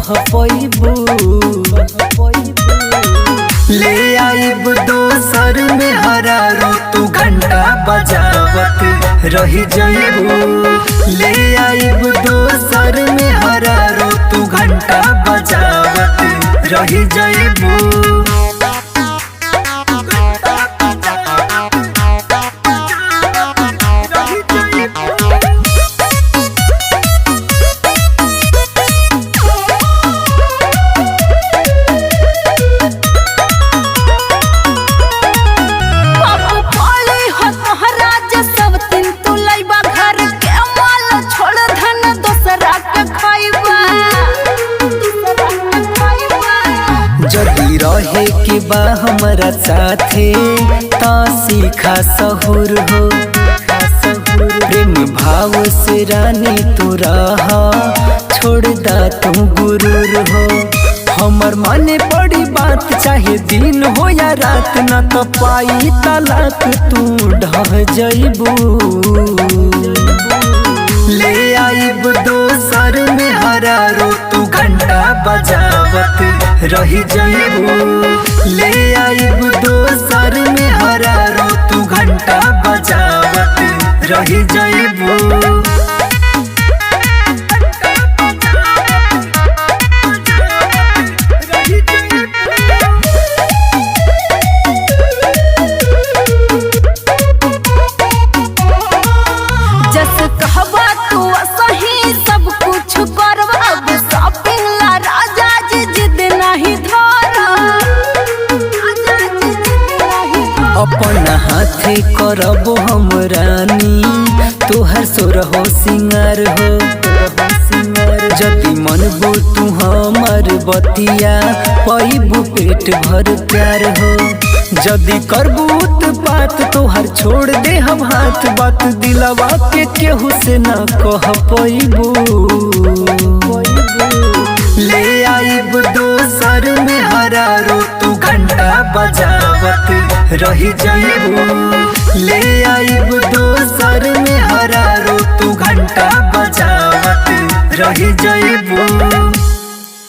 कह पैबू। ले आइब दोसर में हरारो तू घंटा बजावत रही जइबू। ले आइब दोसर में हरारो तू घंटा बजावत रही जइबू। जदी रहे के बा हमारा साथे ता सीखा सहूर हो। प्रेम भाव से रानी तू रहा छोड़ दा तू गुरूर हो। हमर माने बड़ी बात चाहे दिन हो या रात ना तो पाई तलाक तू ढह जइबू। ले आइब दोसर में हरारो तू घंटा बजावत रही जइबू। ले आइब दोसर में हरारो तू घंटा बजावत रही जइबू। अपना हाथे करबो हम रानी तोहर सोरहो सिंगार हो। जति मनबू तू हमार बतिया पैबू पेट भर प्यार हो। जदि करबू बात तोहर छोड़ दे हम हाथ बात दिलवा के केहू से न कह पैबू। ले आइब दोसर में हरारो तू घंटा बजावत रही जइबू। ले आइब दोसर में हरारो तू घंटा बजावत रही जइबू।